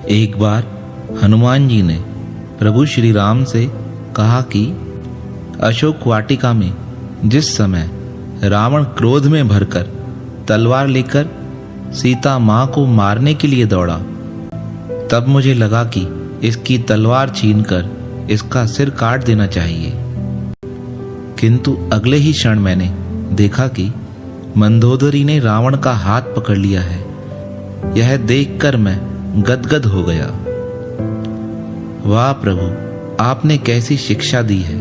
एक बार हनुमान जी ने प्रभु श्री राम से कहा कि अशोक वाटिका में जिस समय रावण क्रोध में भरकर तलवार लेकर सीता माँ को मारने के लिए दौड़ा, तब मुझे लगा कि इसकी तलवार छीनकर इसका सिर काट देना चाहिए। किंतु अगले ही क्षण मैंने देखा कि मंदोदरी ने रावण का हाथ पकड़ लिया है। यह देखकर मैं गदगद हो गया। वाह प्रभु, आपने कैसी शिक्षा दी है।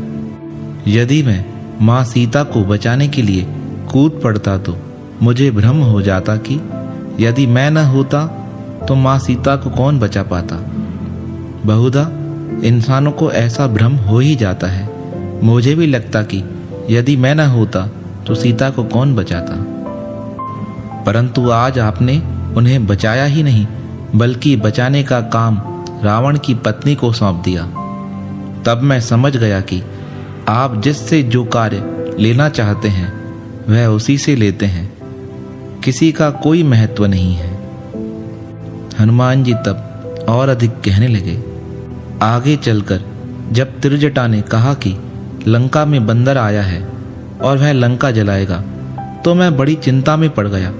यदि मैं माँ सीता को बचाने के लिए कूद पड़ता तो मुझे भ्रम हो जाता कि यदि मैं न होता तो माँ सीता को कौन बचा पाता। बहुधा इंसानों को ऐसा भ्रम हो ही जाता है। मुझे भी लगता कि यदि मैं न होता तो सीता को कौन बचाता। परंतु आज आपने उन्हें बचाया ही नहीं, बल्कि बचाने का काम रावण की पत्नी को सौंप दिया। तब मैं समझ गया कि आप जिससे जो कार्य लेना चाहते हैं वह उसी से लेते हैं, किसी का कोई महत्व नहीं है। हनुमान जी तब और अधिक कहने लगे। आगे चलकर जब त्रिजटा ने कहा कि लंका में बंदर आया है और वह लंका जलाएगा, तो मैं बड़ी चिंता में पड़ गया।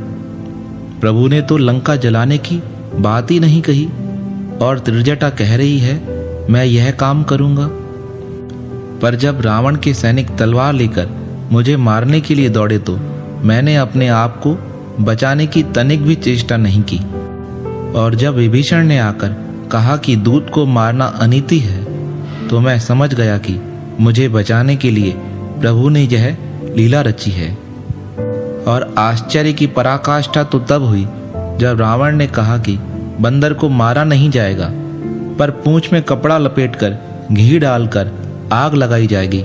प्रभु ने तो लंका जलाने की बात ही नहीं कही और त्रिजटा कह रही है मैं यह काम करूंगा। पर जब रावण के सैनिक तलवार लेकर मुझे मारने के लिए दौड़े तो मैंने अपने आप को बचाने की तनिक भी चेष्टा नहीं की। और जब विभीषण ने आकर कहा कि दूत को मारना अनीति है, तो मैं समझ गया कि मुझे बचाने के लिए प्रभु ने यह लीला रची है। और आश्चर्य की पराकाष्ठा तो तब हुई जब रावण ने कहा कि बंदर को मारा नहीं जाएगा, पर पूंछ में कपड़ा लपेटकर घी डालकर आग लगाई जाएगी।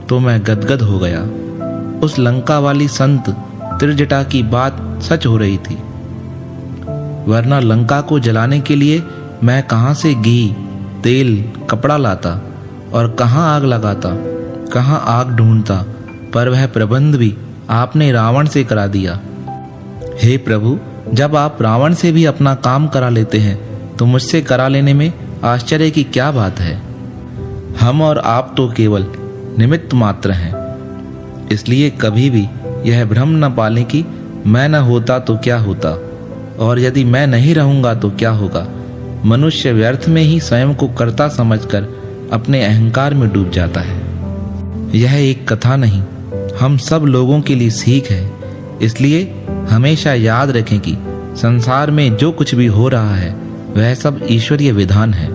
तो मैं गदगद हो गया। उस लंका वाली संत त्रिजटा की बात सच हो रही थी, वरना लंका को जलाने के लिए मैं कहाँ से घी, तेल, कपड़ा लाता और कहाँ आग लगाता, कहाँ आग ढूंढता। पर वह प्रबंध भी आपने रावण से करा दिया। हे प्रभु, जब आप रावण से भी अपना काम करा लेते हैं तो मुझसे करा लेने में आश्चर्य की क्या बात है। हम और आप तो केवल निमित्त मात्र हैं। इसलिए कभी भी यह भ्रम न पालें कि मैं न होता तो क्या होता, और यदि मैं नहीं रहूंगा तो क्या होगा। मनुष्य व्यर्थ में ही स्वयं को कर्ता समझकर अपने अहंकार में डूब जाता है। यह एक कथा नहीं, हम सब लोगों के लिए सीख है। इसलिए हमेशा याद रखें कि संसार में जो कुछ भी हो रहा है वह सब ईश्वरीय विधान है।